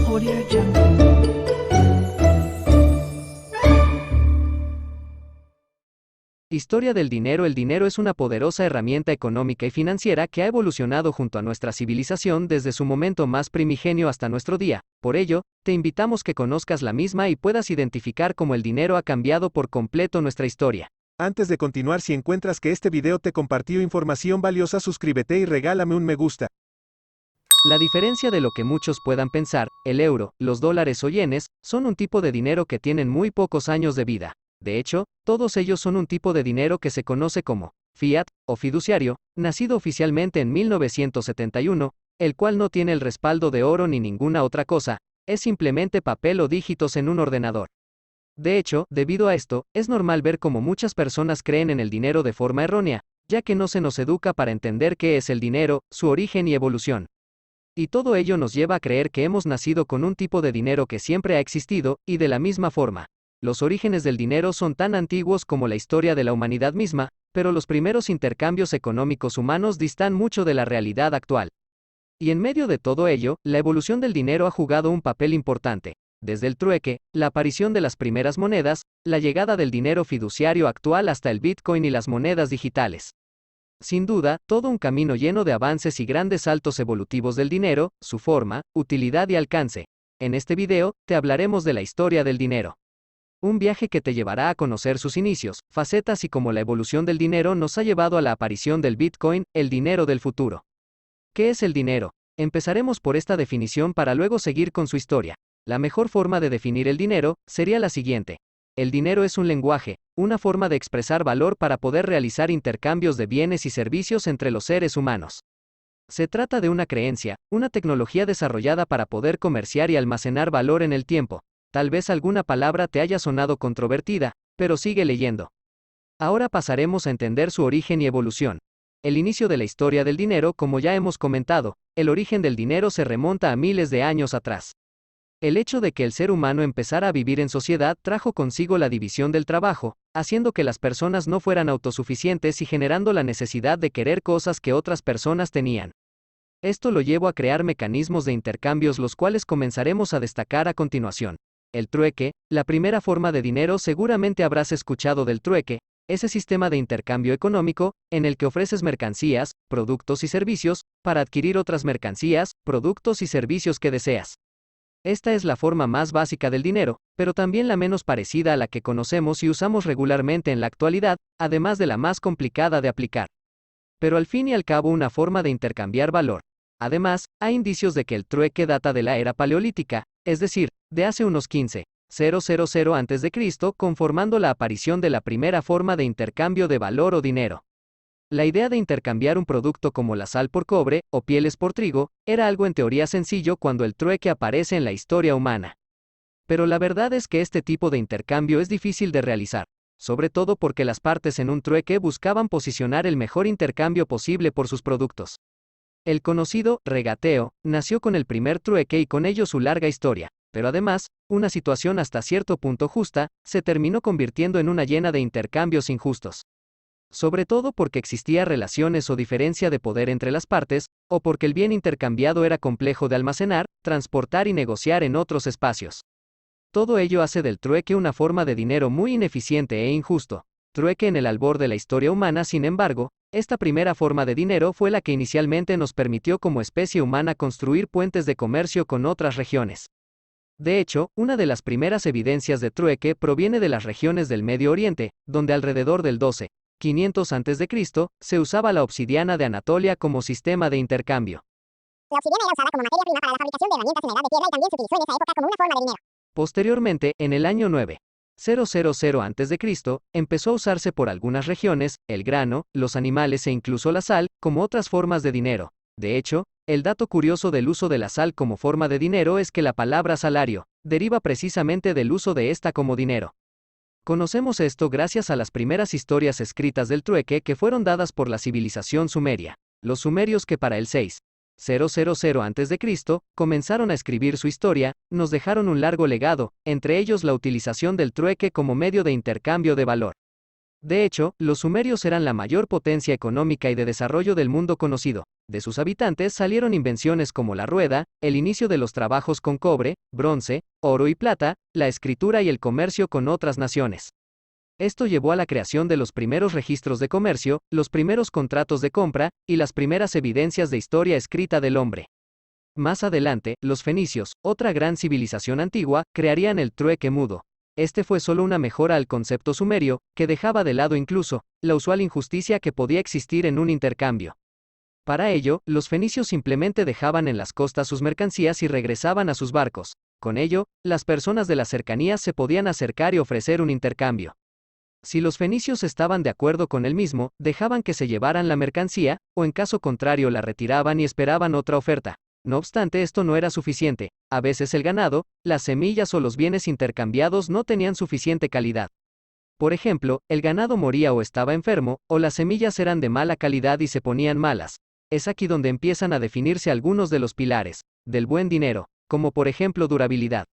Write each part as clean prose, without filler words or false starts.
Audio Jungle. Historia del dinero. El dinero es una poderosa herramienta económica y financiera que ha evolucionado junto a nuestra civilización desde su momento más primigenio hasta nuestro día. Por ello, te invitamos que conozcas la misma y puedas identificar cómo el dinero ha cambiado por completo nuestra historia. Antes de continuar, si encuentras que este video te compartió información valiosa, suscríbete y regálame un me gusta. La diferencia de lo que muchos puedan pensar, el euro, los dólares o yenes, son un tipo de dinero que tienen muy pocos años de vida. De hecho, todos ellos son un tipo de dinero que se conoce como fiat o fiduciario, nacido oficialmente en 1971, el cual no tiene el respaldo de oro ni ninguna otra cosa, es simplemente papel o dígitos en un ordenador. De hecho, debido a esto, es normal ver cómo muchas personas creen en el dinero de forma errónea, ya que no se nos educa para entender qué es el dinero, su origen y evolución. Y todo ello nos lleva a creer que hemos nacido con un tipo de dinero que siempre ha existido, y de la misma forma. Los orígenes del dinero son tan antiguos como la historia de la humanidad misma, pero los primeros intercambios económicos humanos distan mucho de la realidad actual. Y en medio de todo ello, la evolución del dinero ha jugado un papel importante. Desde el trueque, la aparición de las primeras monedas, la llegada del dinero fiduciario actual hasta el Bitcoin y las monedas digitales. Sin duda, todo un camino lleno de avances y grandes saltos evolutivos del dinero, su forma, utilidad y alcance. En este video, te hablaremos de la historia del dinero. Un viaje que te llevará a conocer sus inicios, facetas y cómo la evolución del dinero nos ha llevado a la aparición del Bitcoin, el dinero del futuro. ¿Qué es el dinero? Empezaremos por esta definición para luego seguir con su historia. La mejor forma de definir el dinero sería la siguiente. El dinero es un lenguaje, una forma de expresar valor para poder realizar intercambios de bienes y servicios entre los seres humanos. Se trata de una creencia, una tecnología desarrollada para poder comerciar y almacenar valor en el tiempo. Tal vez alguna palabra te haya sonado controvertida, pero sigue leyendo. Ahora pasaremos a entender su origen y evolución. El inicio de la historia del dinero, como ya hemos comentado, el origen del dinero se remonta a miles de años atrás. El hecho de que el ser humano empezara a vivir en sociedad trajo consigo la división del trabajo, haciendo que las personas no fueran autosuficientes y generando la necesidad de querer cosas que otras personas tenían. Esto lo llevó a crear mecanismos de intercambios, los cuales comenzaremos a destacar a continuación. El trueque, la primera forma de dinero. Seguramente habrás escuchado del trueque, ese sistema de intercambio económico, en el que ofreces mercancías, productos y servicios, para adquirir otras mercancías, productos y servicios que deseas. Esta es la forma más básica del dinero, pero también la menos parecida a la que conocemos y usamos regularmente en la actualidad, además de la más complicada de aplicar. Pero al fin y al cabo una forma de intercambiar valor. Además, hay indicios de que el trueque data de la era paleolítica, es decir, de hace unos 15,000 a.C., conformando la aparición de la primera forma de intercambio de valor o dinero. La idea de intercambiar un producto como la sal por cobre, o pieles por trigo, era algo en teoría sencillo cuando el trueque aparece en la historia humana. Pero la verdad es que este tipo de intercambio es difícil de realizar, sobre todo porque las partes en un trueque buscaban posicionar el mejor intercambio posible por sus productos. El conocido regateo nació con el primer trueque y con ello su larga historia, pero además, una situación hasta cierto punto justa, se terminó convirtiendo en una llena de intercambios injustos. Sobre todo porque existía relaciones o diferencia de poder entre las partes, o porque el bien intercambiado era complejo de almacenar, transportar y negociar en otros espacios. Todo ello hace del trueque una forma de dinero muy ineficiente e injusto. Trueque en el albor de la historia humana. Sin embargo, esta primera forma de dinero fue la que inicialmente nos permitió como especie humana construir puentes de comercio con otras regiones. De hecho, una de las primeras evidencias de trueque proviene de las regiones del Medio Oriente, donde alrededor del 12,500 a.C., se usaba la obsidiana de Anatolia como sistema de intercambio. La obsidiana era usada como materia prima para la fabricación de herramientas en la Edad de Piedra y también se utilizó en esa época como una forma de dinero. Posteriormente, en el año 9000 a.C., empezó a usarse por algunas regiones, el grano, los animales e incluso la sal, como otras formas de dinero. De hecho, el dato curioso del uso de la sal como forma de dinero es que la palabra salario deriva precisamente del uso de esta como dinero. Conocemos esto gracias a las primeras historias escritas del trueque que fueron dadas por la civilización sumeria. Los sumerios, que para el 6000 a.C. comenzaron a escribir su historia, nos dejaron un largo legado, entre ellos la utilización del trueque como medio de intercambio de valor. De hecho, los sumerios eran la mayor potencia económica y de desarrollo del mundo conocido. De sus habitantes salieron invenciones como la rueda, el inicio de los trabajos con cobre, bronce, oro y plata, la escritura y el comercio con otras naciones. Esto llevó a la creación de los primeros registros de comercio, los primeros contratos de compra, y las primeras evidencias de historia escrita del hombre. Más adelante, los fenicios, otra gran civilización antigua, crearían el trueque mudo. Este fue solo una mejora al concepto sumerio, que dejaba de lado incluso la usual injusticia que podía existir en un intercambio. Para ello, los fenicios simplemente dejaban en las costas sus mercancías y regresaban a sus barcos. Con ello, las personas de las cercanías se podían acercar y ofrecer un intercambio. Si los fenicios estaban de acuerdo con el mismo, dejaban que se llevaran la mercancía, o en caso contrario la retiraban y esperaban otra oferta. No obstante, esto no era suficiente. A veces el ganado, las semillas o los bienes intercambiados no tenían suficiente calidad. Por ejemplo, el ganado moría o estaba enfermo, o las semillas eran de mala calidad y se ponían malas. Es aquí donde empiezan a definirse algunos de los pilares del buen dinero, como por ejemplo durabilidad.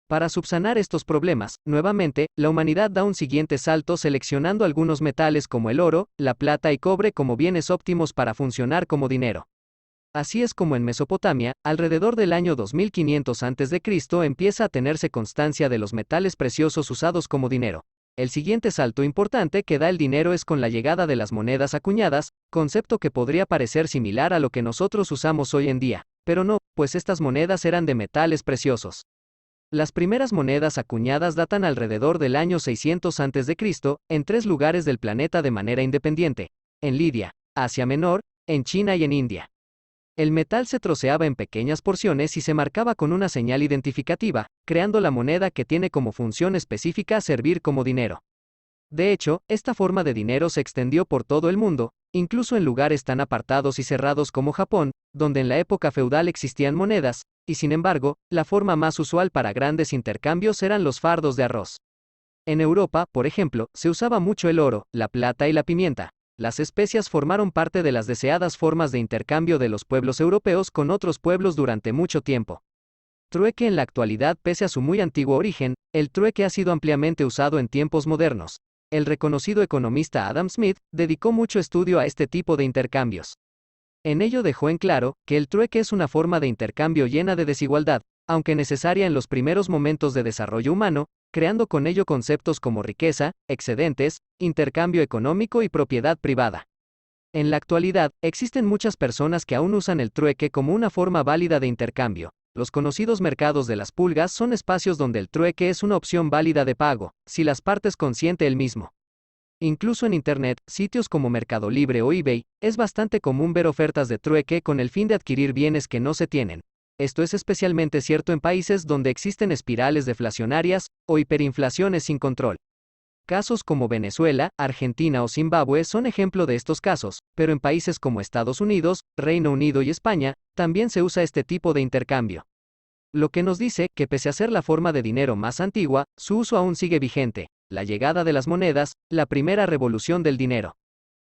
Para subsanar estos problemas, nuevamente, la humanidad da un siguiente salto seleccionando algunos metales como el oro, la plata y cobre como bienes óptimos para funcionar como dinero. Así es como en Mesopotamia, alrededor del año 2500 a.C., empieza a tenerse constancia de los metales preciosos usados como dinero. El siguiente salto importante que da el dinero es con la llegada de las monedas acuñadas, concepto que podría parecer similar a lo que nosotros usamos hoy en día, pero no, pues estas monedas eran de metales preciosos. Las primeras monedas acuñadas datan alrededor del año 600 a.C., en 3 lugares del planeta de manera independiente: en Lidia, Asia Menor, en China y en India. El metal se troceaba en pequeñas porciones y se marcaba con una señal identificativa, creando la moneda que tiene como función específica servir como dinero. De hecho, esta forma de dinero se extendió por todo el mundo, incluso en lugares tan apartados y cerrados como Japón, donde en la época feudal existían monedas, y sin embargo, la forma más usual para grandes intercambios eran los fardos de arroz. En Europa, por ejemplo, se usaba mucho el oro, la plata y la pimienta. Las especias formaron parte de las deseadas formas de intercambio de los pueblos europeos con otros pueblos durante mucho tiempo. Trueque en la actualidad. Pese a su muy antiguo origen, el trueque ha sido ampliamente usado en tiempos modernos. El reconocido economista Adam Smith dedicó mucho estudio a este tipo de intercambios. En ello dejó en claro que el trueque es una forma de intercambio llena de desigualdad, aunque necesaria en los primeros momentos de desarrollo humano, creando con ello conceptos como riqueza, excedentes, intercambio económico y propiedad privada. En la actualidad, existen muchas personas que aún usan el trueque como una forma válida de intercambio. Los conocidos mercados de las pulgas son espacios donde el trueque es una opción válida de pago, si las partes consienten el mismo. Incluso en Internet, sitios como Mercado Libre o eBay, es bastante común ver ofertas de trueque con el fin de adquirir bienes que no se tienen. Esto es especialmente cierto en países donde existen espirales deflacionarias o hiperinflaciones sin control. Casos como Venezuela, Argentina o Zimbabue son ejemplo de estos casos, pero en países como Estados Unidos, Reino Unido y España, también se usa este tipo de intercambio. Lo que nos dice que pese a ser la forma de dinero más antigua, su uso aún sigue vigente. La llegada de las monedas, la primera revolución del dinero.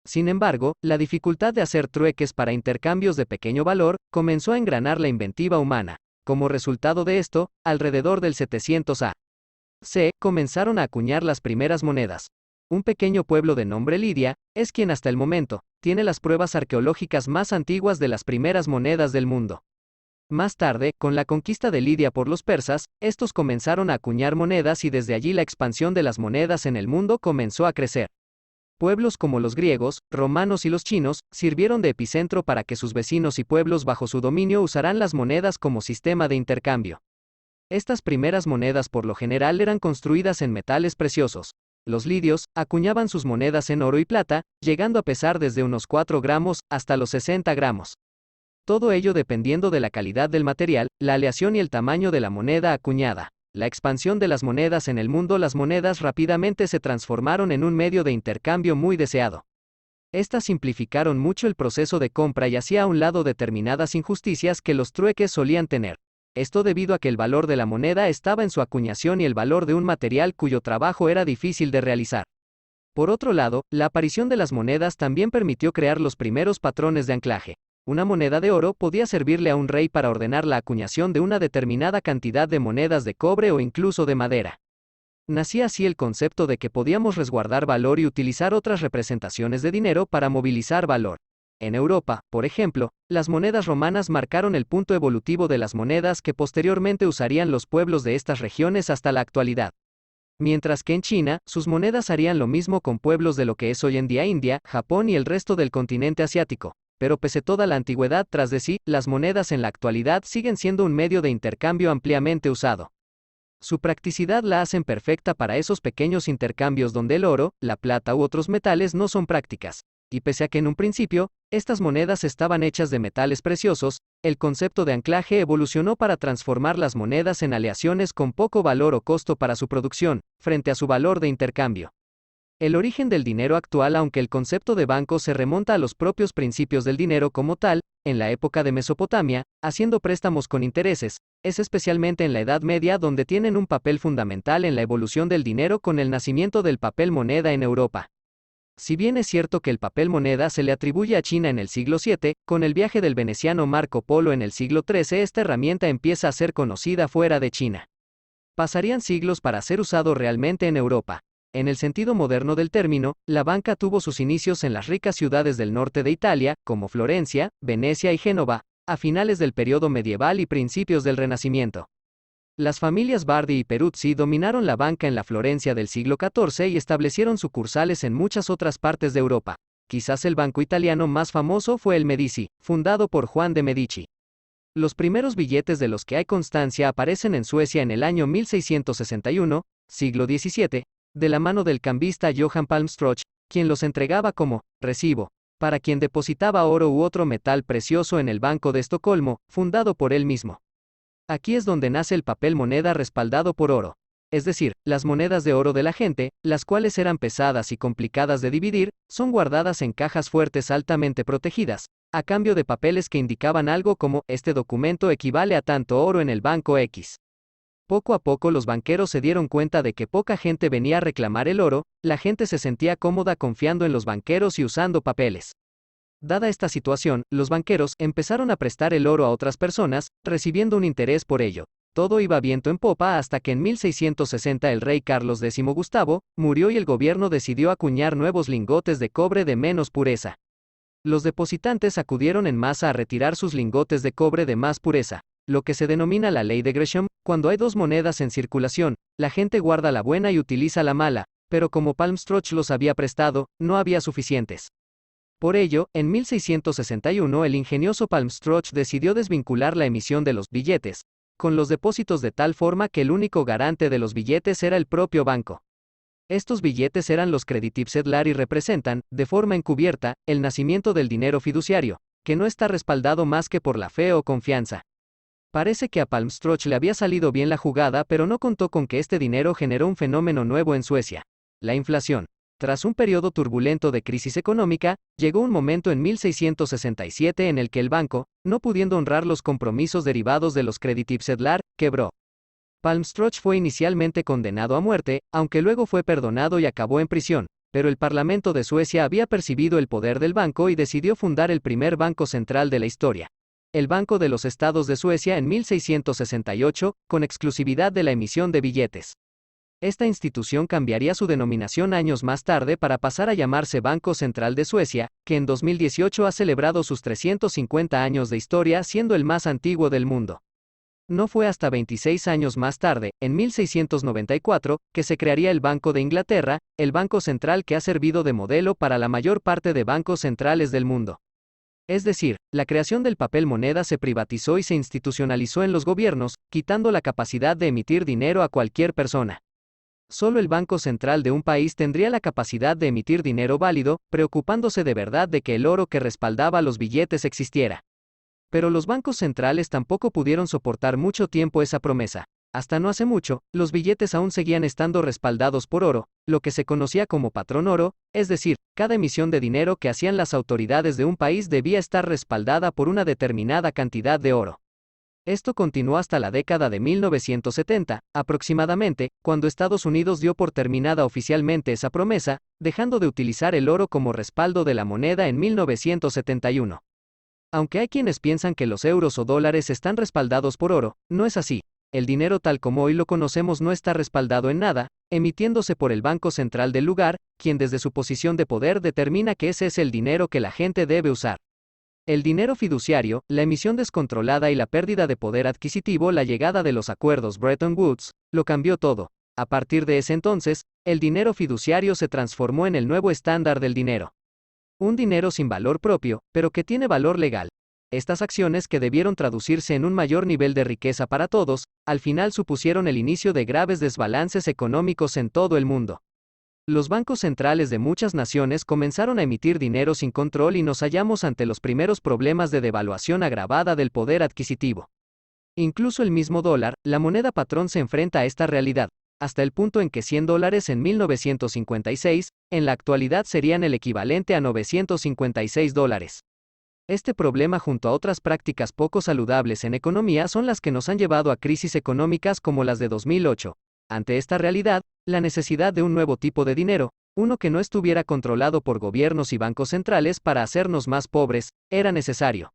Sin embargo, la dificultad de hacer trueques para intercambios de pequeño valor comenzó a engranar la inventiva humana. Como resultado de esto, alrededor del 700 a.C., comenzaron a acuñar las primeras monedas. Un pequeño pueblo de nombre Lidia es quien hasta el momento tiene las pruebas arqueológicas más antiguas de las primeras monedas del mundo. Más tarde, con la conquista de Lidia por los persas, estos comenzaron a acuñar monedas y desde allí la expansión de las monedas en el mundo comenzó a crecer. Pueblos como los griegos, romanos y los chinos sirvieron de epicentro para que sus vecinos y pueblos bajo su dominio usaran las monedas como sistema de intercambio. Estas primeras monedas por lo general eran construidas en metales preciosos. Los lidios acuñaban sus monedas en oro y plata, llegando a pesar desde unos 4 gramos hasta los 60 gramos. Todo ello dependiendo de la calidad del material, la aleación y el tamaño de la moneda acuñada. La expansión de las monedas en el mundo. Las monedas rápidamente se transformaron en un medio de intercambio muy deseado. Estas simplificaron mucho el proceso de compra y hacía a un lado determinadas injusticias que los trueques solían tener. Esto debido a que el valor de la moneda estaba en su acuñación y el valor de un material cuyo trabajo era difícil de realizar. Por otro lado, la aparición de las monedas también permitió crear los primeros patrones de anclaje. Una moneda de oro podía servirle a un rey para ordenar la acuñación de una determinada cantidad de monedas de cobre o incluso de madera. Nacía así el concepto de que podíamos resguardar valor y utilizar otras representaciones de dinero para movilizar valor. En Europa, por ejemplo, las monedas romanas marcaron el punto evolutivo de las monedas que posteriormente usarían los pueblos de estas regiones hasta la actualidad. Mientras que en China, sus monedas harían lo mismo con pueblos de lo que es hoy en día India, Japón y el resto del continente asiático. Pero pese toda la antigüedad tras de sí, las monedas en la actualidad siguen siendo un medio de intercambio ampliamente usado. Su practicidad la hacen perfecta para esos pequeños intercambios donde el oro, la plata u otros metales no son prácticas. Y pese a que en un principio, estas monedas estaban hechas de metales preciosos, el concepto de anclaje evolucionó para transformar las monedas en aleaciones con poco valor o costo para su producción, frente a su valor de intercambio. El origen del dinero actual, aunque el concepto de banco se remonta a los propios principios del dinero como tal, en la época de Mesopotamia, haciendo préstamos con intereses, es especialmente en la Edad Media donde tienen un papel fundamental en la evolución del dinero con el nacimiento del papel moneda en Europa. Si bien es cierto que el papel moneda se le atribuye a China en el siglo VII, con el viaje del veneciano Marco Polo en el siglo XIII esta herramienta empieza a ser conocida fuera de China. Pasarían siglos para ser usado realmente en Europa. En el sentido moderno del término, la banca tuvo sus inicios en las ricas ciudades del norte de Italia, como Florencia, Venecia y Génova, a finales del periodo medieval y principios del Renacimiento. Las familias Bardi y Peruzzi dominaron la banca en la Florencia del siglo XIV y establecieron sucursales en muchas otras partes de Europa. Quizás el banco italiano más famoso fue el Medici, fundado por Juan de Medici. Los primeros billetes de los que hay constancia aparecen en Suecia en el año 1661, siglo XVII, de la mano del cambista Johann Palmstorch, quien los entregaba como recibo, para quien depositaba oro u otro metal precioso en el Banco de Estocolmo, fundado por él mismo. Aquí es donde nace el papel moneda respaldado por oro. Es decir, las monedas de oro de la gente, las cuales eran pesadas y complicadas de dividir, son guardadas en cajas fuertes altamente protegidas, a cambio de papeles que indicaban algo como, este documento equivale a tanto oro en el banco X. Poco a poco los banqueros se dieron cuenta de que poca gente venía a reclamar el oro, la gente se sentía cómoda confiando en los banqueros y usando papeles. Dada esta situación, los banqueros empezaron a prestar el oro a otras personas, recibiendo un interés por ello. Todo iba viento en popa hasta que en 1660 el rey Carlos X Gustavo murió y el gobierno decidió acuñar nuevos lingotes de cobre de menos pureza. Los depositantes acudieron en masa a retirar sus lingotes de cobre de más pureza, lo que se denomina la ley de Gresham. Cuando hay dos monedas en circulación, la gente guarda la buena y utiliza la mala, pero como Palmstorch los había prestado, no había suficientes. Por ello, en 1661 el ingenioso Palmstorch decidió desvincular la emisión de los billetes con los depósitos de tal forma que el único garante de los billetes era el propio banco. Estos billetes eran los Creditives Sedlar y representan, de forma encubierta, el nacimiento del dinero fiduciario, que no está respaldado más que por la fe o confianza. Parece que a Palmstorch le había salido bien la jugada, pero no contó con que este dinero generó un fenómeno nuevo en Suecia: la inflación. Tras un periodo turbulento de crisis económica, llegó un momento en 1667 en el que el banco, no pudiendo honrar los compromisos derivados de los Creditives Sedlar, quebró. Palmstorch fue inicialmente condenado a muerte, aunque luego fue perdonado y acabó en prisión, pero el Parlamento de Suecia había percibido el poder del banco y decidió fundar el primer banco central de la historia, el Banco de los Estados de Suecia, en 1668, con exclusividad de la emisión de billetes. Esta institución cambiaría su denominación años más tarde para pasar a llamarse Banco Central de Suecia, que en 2018 ha celebrado sus 350 años de historia, siendo el más antiguo del mundo. No fue hasta 26 años más tarde, en 1694, que se crearía el Banco de Inglaterra, el banco central que ha servido de modelo para la mayor parte de bancos centrales del mundo. Es decir, la creación del papel moneda se privatizó y se institucionalizó en los gobiernos, quitando la capacidad de emitir dinero a cualquier persona. Solo el Banco Central de un país tendría la capacidad de emitir dinero válido, preocupándose de verdad de que el oro que respaldaba los billetes existiera. Pero los bancos centrales tampoco pudieron soportar mucho tiempo esa promesa. Hasta no hace mucho, los billetes aún seguían estando respaldados por oro, lo que se conocía como patrón oro, es decir, cada emisión de dinero que hacían las autoridades de un país debía estar respaldada por una determinada cantidad de oro. Esto continuó hasta la década de 1970, aproximadamente, cuando Estados Unidos dio por terminada oficialmente esa promesa, dejando de utilizar el oro como respaldo de la moneda en 1971. Aunque hay quienes piensan que los euros o dólares están respaldados por oro, no es así. El dinero tal como hoy lo conocemos no está respaldado en nada, emitiéndose por el Banco Central del lugar, quien desde su posición de poder determina que ese es el dinero que la gente debe usar. El dinero fiduciario, la emisión descontrolada y la pérdida de poder adquisitivo, la llegada de los acuerdos Bretton Woods, lo cambió todo. A partir de ese entonces, el dinero fiduciario se transformó en el nuevo estándar del dinero. Un dinero sin valor propio, pero que tiene valor legal. Estas acciones, que debieron traducirse en un mayor nivel de riqueza para todos, al final supusieron el inicio de graves desbalances económicos en todo el mundo. Los bancos centrales de muchas naciones comenzaron a emitir dinero sin control y nos hallamos ante los primeros problemas de devaluación agravada del poder adquisitivo. Incluso el mismo dólar, la moneda patrón, se enfrenta a esta realidad, hasta el punto en que $100 en 1956, en la actualidad serían el equivalente a $956. Este problema, junto a otras prácticas poco saludables en economía, son las que nos han llevado a crisis económicas como las de 2008. Ante esta realidad, la necesidad de un nuevo tipo de dinero, uno que no estuviera controlado por gobiernos y bancos centrales para hacernos más pobres, era necesario.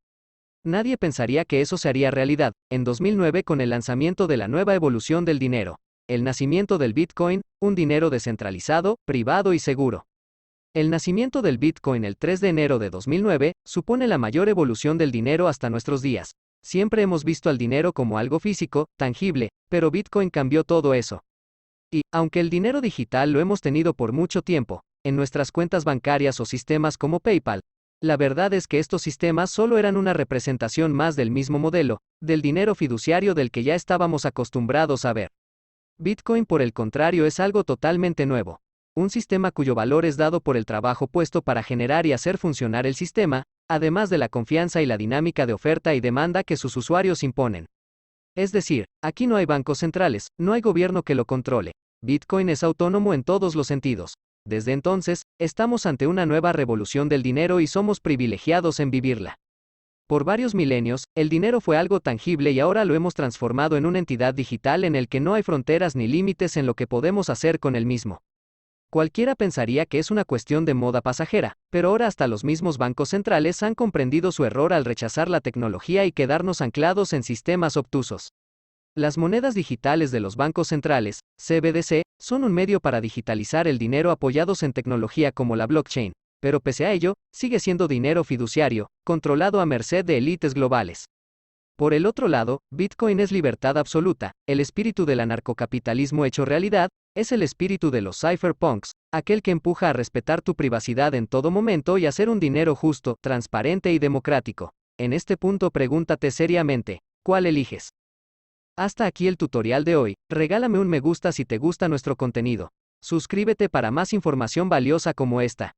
Nadie pensaría que eso se haría realidad, en 2009, con el lanzamiento de la nueva evolución del dinero, el nacimiento del Bitcoin, un dinero descentralizado, privado y seguro. El nacimiento del Bitcoin el 3 de enero de 2009 supone la mayor evolución del dinero hasta nuestros días. Siempre hemos visto al dinero como algo físico, tangible, pero Bitcoin cambió todo eso. Y, aunque el dinero digital lo hemos tenido por mucho tiempo, en nuestras cuentas bancarias o sistemas como PayPal, la verdad es que estos sistemas solo eran una representación más del mismo modelo, del dinero fiduciario del que ya estábamos acostumbrados a ver. Bitcoin, por el contrario, es algo totalmente nuevo. Un sistema cuyo valor es dado por el trabajo puesto para generar y hacer funcionar el sistema, además de la confianza y la dinámica de oferta y demanda que sus usuarios imponen. Es decir, aquí no hay bancos centrales, no hay gobierno que lo controle. Bitcoin es autónomo en todos los sentidos. Desde entonces, estamos ante una nueva revolución del dinero y somos privilegiados en vivirla. Por varios milenios, el dinero fue algo tangible y ahora lo hemos transformado en una entidad digital en el que no hay fronteras ni límites en lo que podemos hacer con el mismo. Cualquiera pensaría que es una cuestión de moda pasajera, pero ahora hasta los mismos bancos centrales han comprendido su error al rechazar la tecnología y quedarnos anclados en sistemas obtusos. Las monedas digitales de los bancos centrales, CBDC, son un medio para digitalizar el dinero apoyados en tecnología como la blockchain, pero pese a ello, sigue siendo dinero fiduciario, controlado a merced de élites globales. Por el otro lado, Bitcoin es libertad absoluta, el espíritu del anarcocapitalismo hecho realidad, es el espíritu de los cypherpunks, aquel que empuja a respetar tu privacidad en todo momento y hacer un dinero justo, transparente y democrático. En este punto pregúntate seriamente, ¿cuál eliges? Hasta aquí el tutorial de hoy. Regálame un me gusta si te gusta nuestro contenido. Suscríbete para más información valiosa como esta.